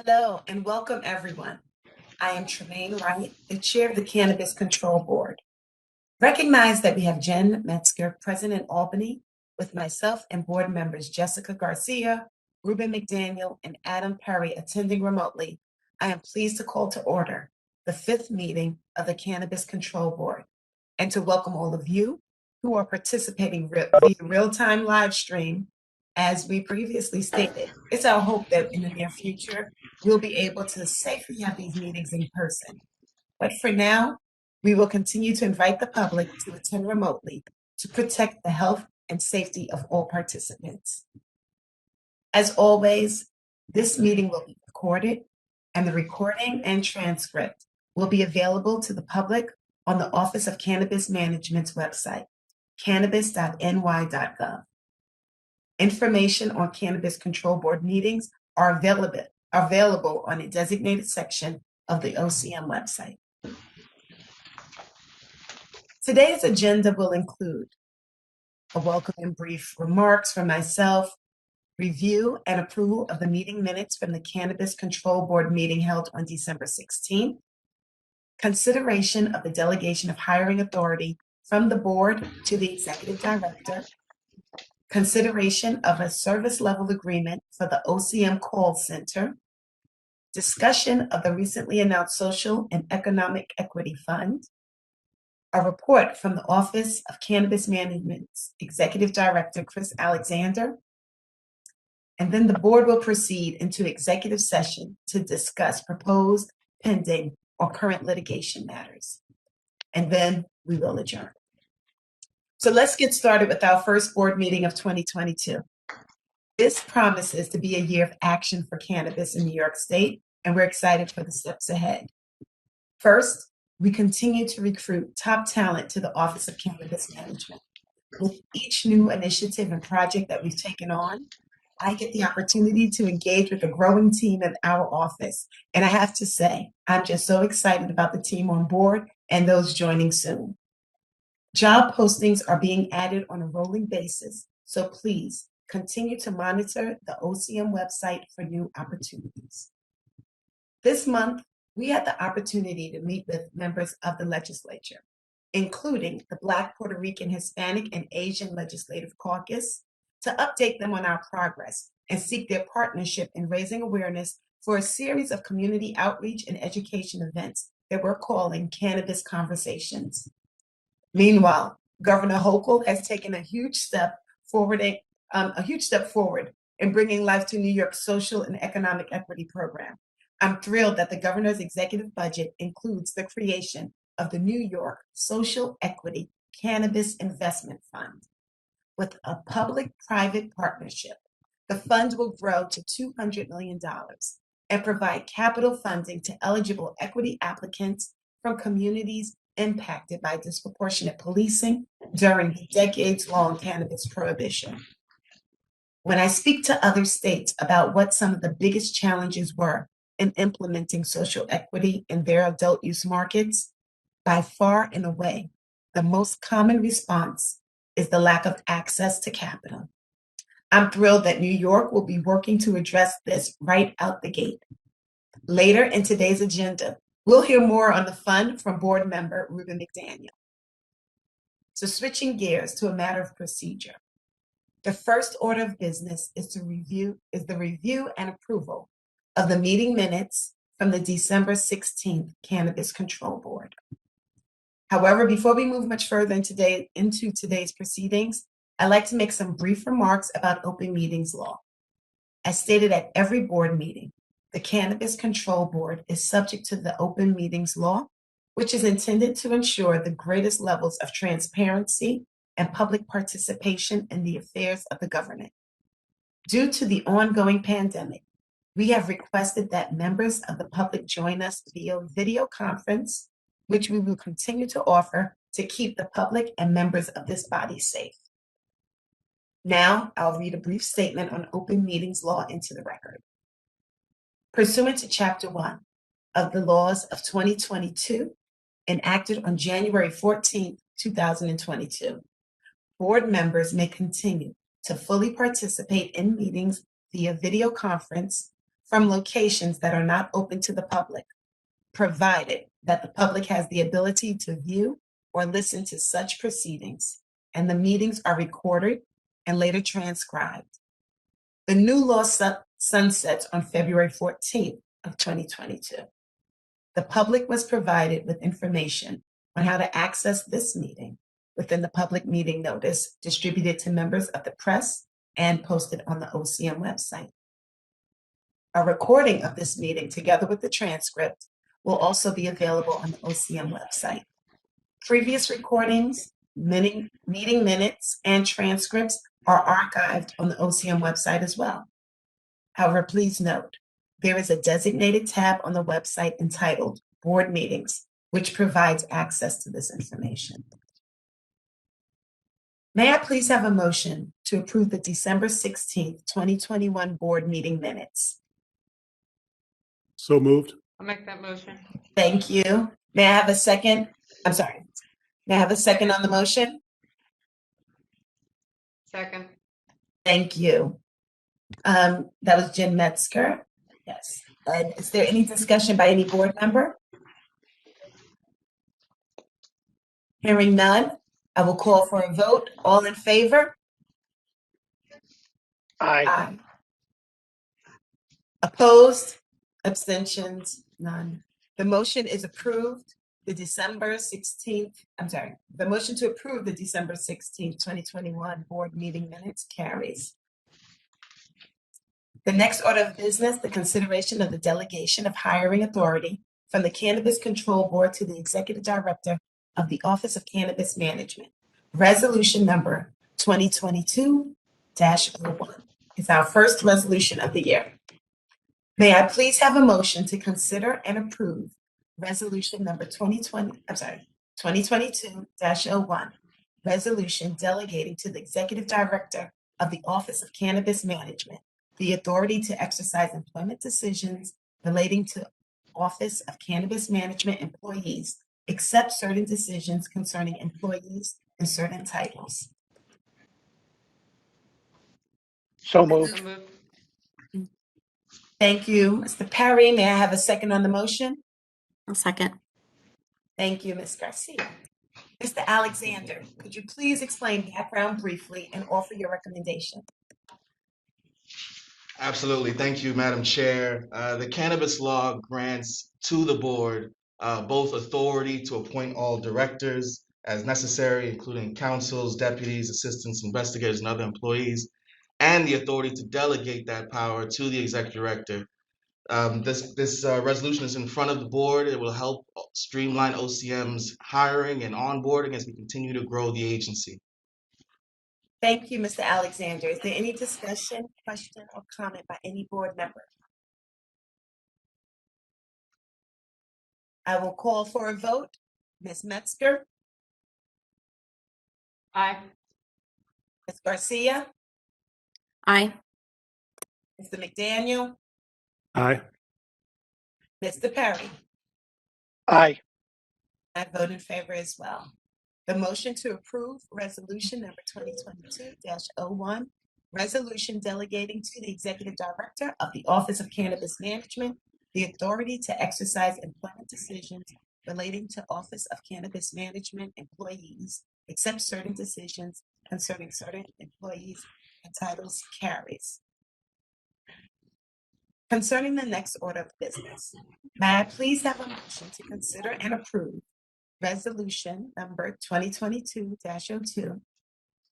Hello and welcome everyone. I am Tremaine Wright, the chair of the Cannabis Control Board. Recognize that we have Jen Metzger present in Albany with myself and board members Jessica Garcia, Ruben McDaniel, and Adam Perry attending remotely. I am pleased to call to order the fifth meeting of the Cannabis Control Board and to welcome all of you who are participating via real-time live stream. As we previously stated, it's our hope that in the near future, we'll be able to safely have these meetings in person. But for now, we will continue to invite the public to attend remotely to protect the health and safety of all participants. As always, this meeting will be recorded, and the recording and transcript will be available to the public on the Office of Cannabis Management's website, cannabis.ny.gov. Information on Cannabis Control Board meetings are available on a designated section of the OCM website. Today's agenda will include a welcome and brief remarks from myself, review and approval of the meeting minutes from the Cannabis Control Board meeting held on December 16th, consideration of the delegation of hiring authority from the board to the executive director, consideration of a service level agreement for the OCM call center, discussion of the recently announced Social and Economic Equity Fund, a report from the Office of Cannabis Management's Executive Director, Chris Alexander, and then the board will proceed into executive session to discuss proposed, pending, or current litigation matters. And then we will adjourn. So let's get started with our first board meeting of 2022. This promises to be a year of action for cannabis in New York State, and we're excited for the steps ahead. First, we continue to recruit top talent to the Office of Cannabis Management. With each new initiative and project that we've taken on, I get the opportunity to engage with a growing team in our office. And I have to say, I'm just so excited about the team on board and those joining soon. Job postings are being added on a rolling basis, so please continue to monitor the OCM website for new opportunities. This month, we had the opportunity to meet with members of the legislature, including the Black, Puerto Rican, Hispanic, and Asian Legislative Caucus, to update them on our progress and seek their partnership in raising awareness for a series of community outreach and education events that we're calling Cannabis Conversations. Meanwhile, Governor Hochul has taken a huge step forward in bringing life to New York's social and economic equity program. I'm thrilled that the governor's executive budget includes the creation of the New York Social Equity Cannabis Investment Fund. With a public-private partnership, the fund will grow to $200 million and provide capital funding to eligible equity applicants from communities impacted by disproportionate policing during the decades-long cannabis prohibition. When I speak to other states about what some of the biggest challenges were in implementing social equity in their adult use markets, by far and away, the most common response is the lack of access to capital. I'm thrilled that New York will be working to address this right out the gate. Later in today's agenda, we'll hear more on the fund from board member Ruben McDaniel. So switching gears to a matter of procedure. The first order of business is the review and approval of the meeting minutes from the December 16th Cannabis Control Board. However, before we move much further into today's proceedings, I'd like to make some brief remarks about open meetings law. As stated at every board meeting, the Cannabis Control Board is subject to the open meetings law, which is intended to ensure the greatest levels of transparency and public participation in the affairs of the government. Due to the ongoing pandemic, we have requested that members of the public join us via video conference, which we will continue to offer to keep the public and members of this body safe. Now, I'll read a brief statement on open meetings law into the record. Pursuant to Chapter 1 of the laws of 2022, enacted on January 14, 2022, board members may continue to fully participate in meetings via video conference from locations that are not open to the public, provided that the public has the ability to view or listen to such proceedings, and the meetings are recorded and later transcribed. The new law sunsets on February 14th of 2022. The public was provided with information on how to access this meeting within the public meeting notice distributed to members of the press and posted on the OCM website. A recording of this meeting, together with the transcript, will also be available on the OCM website. Previous recordings, meeting minutes, and transcripts are archived on the OCM website as well. However, please note, there is a designated tab on the website entitled Board Meetings, which provides access to this information. May I please have a motion to approve the December 16th, 2021 board meeting minutes? So moved. I'll make that motion. Thank you. May I have a second? I'm sorry. May I have a second on the motion? Second. Thank you. That was Jim Metzger. Yes. And is there any discussion by any board member? Hearing none, I will call for a vote. All in favor? Aye. Opposed? Abstentions? None. The motion is approved. The motion to approve the December 16th, 2021 board meeting minutes carries. The next order of business, the consideration of the delegation of hiring authority from the Cannabis Control Board to the Executive Director of the Office of Cannabis Management. Resolution number 2022-01 is our first resolution of the year. May I please have a motion to consider and approve resolution number 2022-01, resolution delegating to the Executive Director of the Office of Cannabis Management the authority to exercise employment decisions relating to Office of Cannabis Management employees, except certain decisions concerning employees and certain titles. So moved. So moved. Thank you, Mr. Perry. May I have a second on the motion? I'll second. Thank you, Ms. Garcia. Mr. Alexander, could you please explain background briefly and offer your recommendation? Absolutely. Thank you, Madam Chair. The cannabis law grants to the board both authority to appoint all directors as necessary, including counsels, deputies, assistants, investigators, and other employees, and the authority to delegate that power to the executive director. This resolution is in front of the board. It will help streamline OCM's hiring and onboarding as we continue to grow the agency. Thank you, Mr. Alexander. Is there any discussion, question, or comment by any board member? I will call for a vote. Ms. Metzger, Aye. Ms. Garcia, Aye. Mr. McDaniel, Aye. Mr. Perry. Aye. I vote in favor as well. The motion to approve resolution number 2022-01, resolution delegating to the Executive Director of the Office of Cannabis Management the authority to exercise employment decisions relating to Office of Cannabis Management employees, except certain decisions concerning certain employees and titles carries. Concerning the next order of business, may I please have a motion to consider and approve resolution number 2022-02,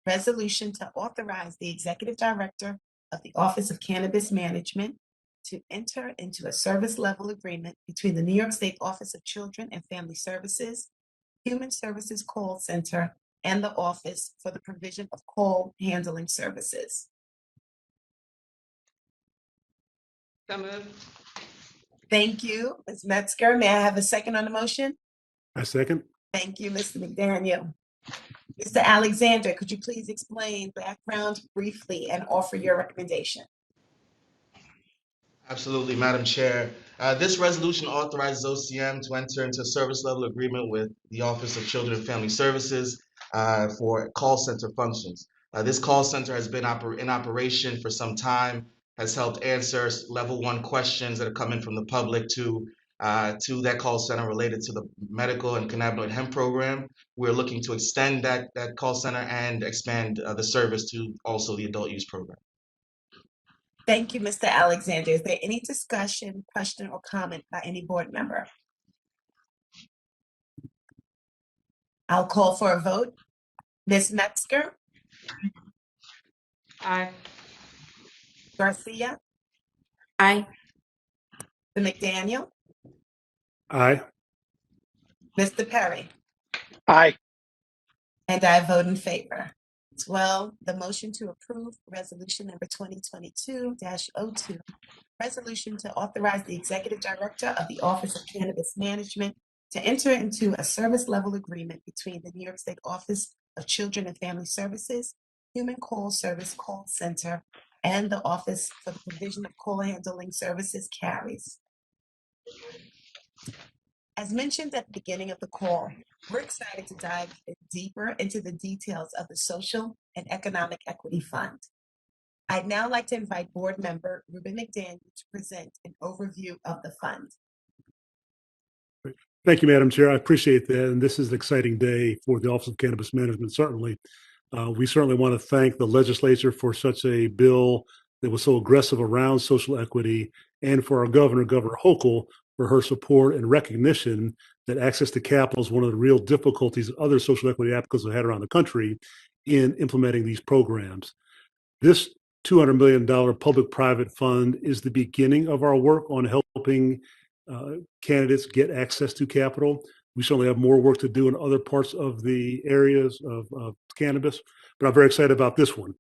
resolution to authorize the Executive Director of the Office of Cannabis Management to enter into a service level agreement between the New York State Office of Children and Family Services, Human Services Call Center, and the Office for the provision of call handling services. So moved. Thank you, Ms. Metzger. May I have a second on the motion? I second. Thank you, Mr. McDaniel. Mr. Alexander, could you please explain background briefly and offer your recommendation? Absolutely, Madam Chair. This resolution authorizes OCM to enter into a service level agreement with the Office of Children and Family Services for call center functions. This call center has been in operation for some time. has helped answer level 1 questions that are coming from the public to that call center related to the medical and cannabinoid hemp program. We're looking to extend that call center and expand the service to also the adult use program. Thank you, Mr. Alexander. Is there any discussion, question, or comment by any board member? I'll call for a vote. Ms. Metzger, Aye. Garcia, Aye. Mr. McDaniel, Aye. Mr. Perry, Aye. and I vote in favor. 12, the motion to approve resolution number 2022-02, resolution to authorize the executive director of the Office of Cannabis Management to enter into a service level agreement between the New York State Office of Children and Family Services, Human Call Service Call Center, and the Office for the Provision of Call Handling Services carries. As mentioned at the beginning of the call, we're excited to dive deeper into the details of the Social and Economic Equity Fund. I'd now like to invite board member Ruben McDaniel to present an overview of the fund. Thank you, Madam Chair. I appreciate that. And this is an exciting day for the Office of Cannabis Management, certainly. We certainly want to thank the legislature for such a bill that was so aggressive around social equity, and for our governor, Governor Hochul, for her support and recognition that access to capital is one of the real difficulties other social equity applicants have had around the country in implementing these programs. This $200 million public-private fund is the beginning of our work on helping candidates get access to capital. We certainly have more work to do in other parts of the areas of cannabis, but I'm very excited about this one.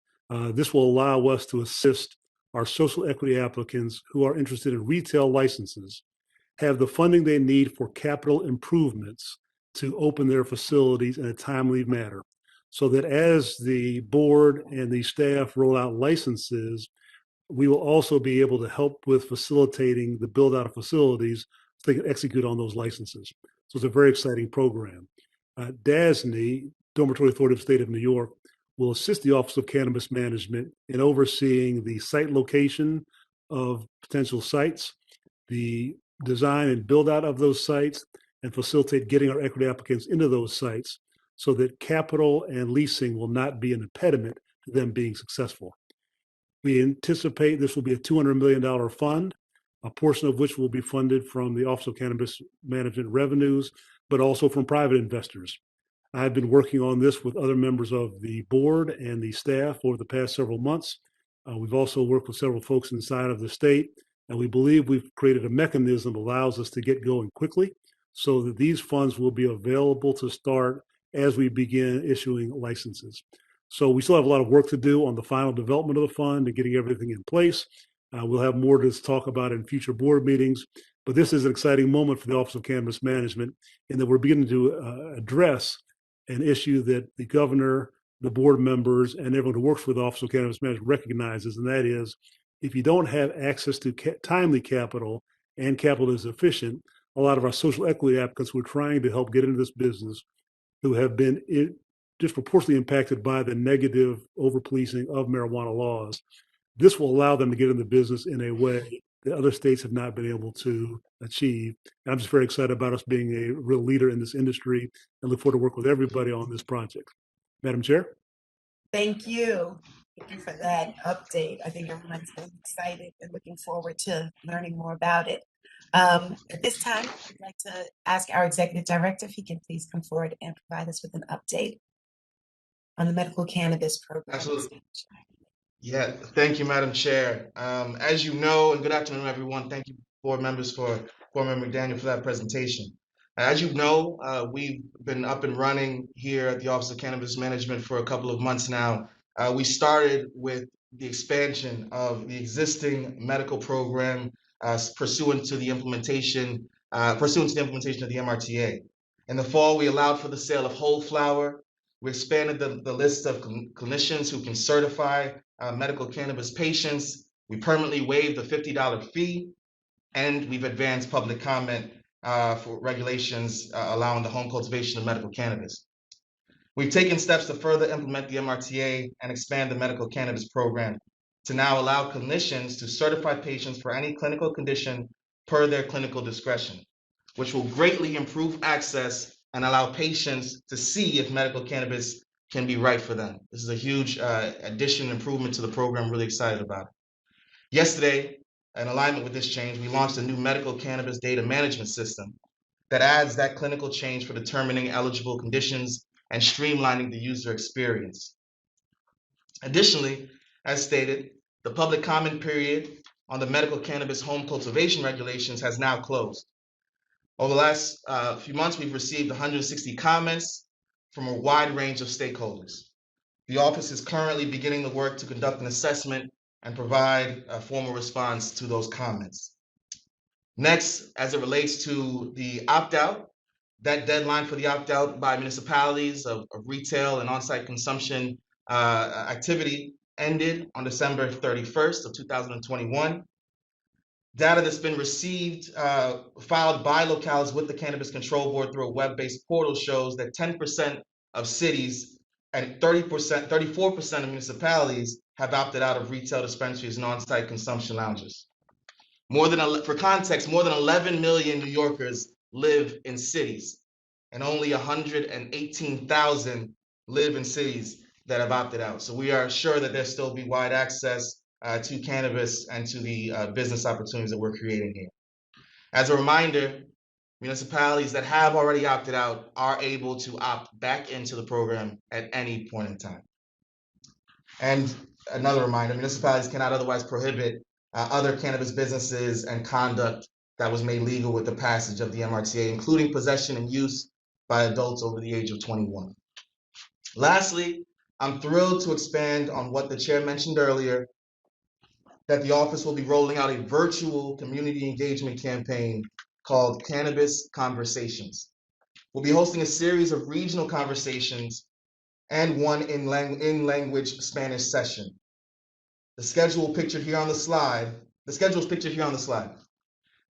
This will allow us to assist our social equity applicants who are interested in retail licenses have the funding they need for capital improvements to open their facilities in a timely manner, so that as the board and the staff roll out licenses, we will also be able to help with facilitating the build out of facilities so they can execute on those licenses. So it's a very exciting program. DASNY, Dormitory Authority of the State of New York, will assist the Office of Cannabis Management in overseeing the site location of potential sites, the design and build out of those sites, and facilitate getting our equity applicants into those sites so that capital and leasing will not be an impediment to them being successful. We anticipate this will be a $200 million fund, a portion of which will be funded from the Office of Cannabis Management revenues, but also from private investors. I've been working on this with other members of the board and the staff over the past several months. We've also worked with several folks inside of the state, and we believe we've created a mechanism that allows us to get going quickly so that these funds will be available to start as we begin issuing licenses. So we still have a lot of work to do on the final development of the fund and getting everything in place. We'll have more to talk about in future board meetings, but this is an exciting moment for the Office of Cannabis Management in that we're beginning to address an issue that the governor, the board members, and everyone who works for the Office of Cannabis Management recognizes, and that is if you don't have access to timely capital and capital is efficient, a lot of our social equity applicants who are trying to help get into this business who have been disproportionately impacted by the negative over-policing of marijuana laws, this will allow them to get in the business in a way that other states have not been able to achieve. And I'm just very excited about us being a real leader in this industry and look forward to work with everybody on this project. Madam Chair? Thank you. Thank you for that update. I think everyone's been excited and looking forward to learning more about it. At this time, I'd like to ask our executive director if he can please come forward and provide us with an update on the medical cannabis program. Absolutely. Yeah, thank you, Madam Chair. As you know, and good afternoon, everyone. Thank you, board Member McDaniel, for that presentation. As you know, we've been up and running here at the Office of Cannabis Management for a couple of months now. We started with the expansion of the existing medical program pursuant to the implementation of the MRTA. In the fall, we allowed for the sale of whole flower. We expanded the list of clinicians who can certify medical cannabis patients. We permanently waived the $50 fee, and we've advanced public comment for regulations allowing the home cultivation of medical cannabis. We've taken steps to further implement the MRTA and expand the medical cannabis program. to now allow clinicians to certify patients for any clinical condition per their clinical discretion, which will greatly improve access and allow patients to see if medical cannabis can be right for them. This is a huge addition and improvement to the program. Really excited about it. Yesterday, in alignment with this change, we launched a new medical cannabis data management system that adds that clinical change for determining eligible conditions and streamlining the user experience. Additionally, as stated, the public comment period on the medical cannabis home cultivation regulations has now closed. Over the last few months, we've received 160 comments from a wide range of stakeholders. The office is currently beginning the work to conduct an assessment and provide a formal response to those comments. Next, as it relates to the opt-out, that deadline for the opt-out by municipalities of retail and on-site consumption activity ended on December 31st of 2021. Data that's been received, filed by locales with the Cannabis Control Board through a web-based portal shows that 10% of cities and 34% of municipalities have opted out of retail dispensaries and on-site consumption lounges. For context, more than 11 million New Yorkers live in cities, and only 118,000 live in cities that have opted out. So we are sure that there still be wide access to cannabis and to the business opportunities that we're creating here. As a reminder, municipalities that have already opted out are able to opt back into the program at any point in time. And another reminder, municipalities cannot otherwise prohibit other cannabis businesses and conduct that was made legal with the passage of the MRTA, including possession and use by adults over the age of 21. Lastly, I'm thrilled to expand on what the chair mentioned earlier, that the office will be rolling out a virtual community engagement campaign called Cannabis Conversations. We'll be hosting a series of regional conversations and one in-language Spanish session. The schedule is pictured here on the slide.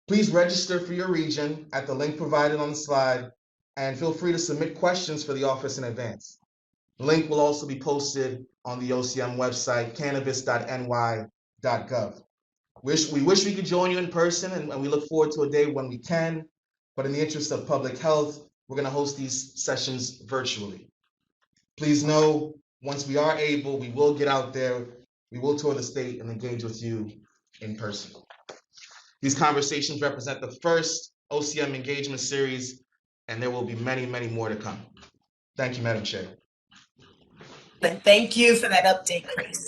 Please register for your region at the link provided on the slide, and feel free to submit questions for the office in advance. The link will also be posted on the OCM website, cannabis.ny.gov. We wish we could join you in person, and we look forward to a day when we can, but in the interest of public health, we're going to host these sessions virtually. Please know, once we are able, we will get out there, we will tour the state and engage with you in person. These conversations represent the first OCM engagement series, and there will be many, many more to come. Thank you, Madam Chair. Thank you for that update, Chris.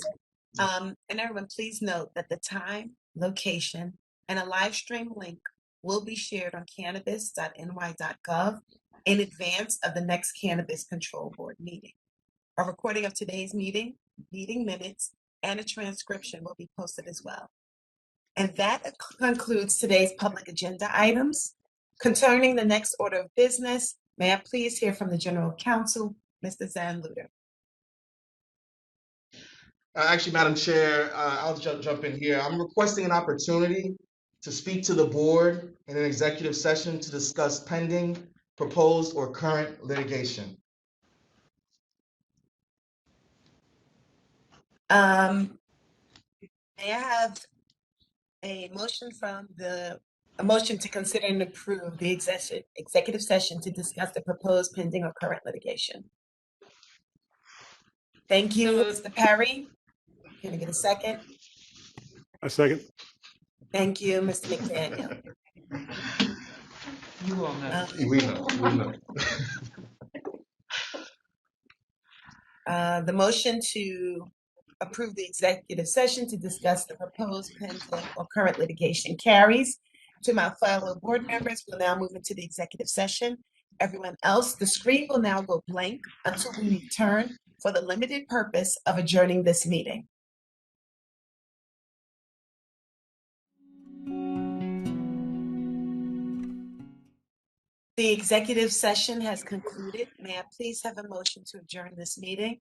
And everyone, please note that the time, location, and a live stream link will be shared on cannabis.ny.gov in advance of the next Cannabis Control Board meeting. A recording of today's meeting minutes, and a transcription will be posted as well. And that concludes today's public agenda items. Concerning the next order of business, may I please hear from the General Counsel, Mr. Zanluder. Actually, Madam Chair, I'll jump in here. I'm requesting an opportunity to speak to the board in an executive session to discuss pending, proposed, or current litigation. May I have a motion to consider and approve the executive session to discuss the proposed, pending, or current litigation? Thank you, Mr. Perry. Can I get a second? A second. Thank you, Mr. McDaniel. You all know. We know. The motion to approve the executive session to discuss the proposed, pending, or current litigation carries. To my fellow board members, we'll now move into the executive session. Everyone else, the screen will now go blank until we return for the limited purpose of adjourning this meeting. The executive session has concluded. May I please have a motion to adjourn this meeting?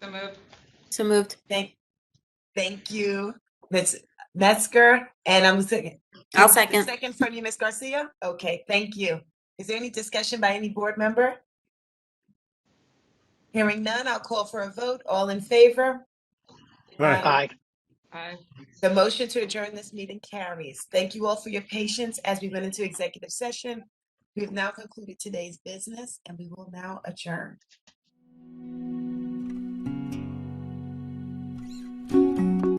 So moved. So moved. Thank you, Ms. Metzger, and I'm second. I'll second. Second from you, Ms. Garcia? Okay, thank you. Is there any discussion by any board member? Hearing none, I'll call for a vote. All in favor? Aye. Aye. The motion to adjourn this meeting carries. Thank you all for your patience as we went into executive session. We have now concluded today's business and we will now adjourn.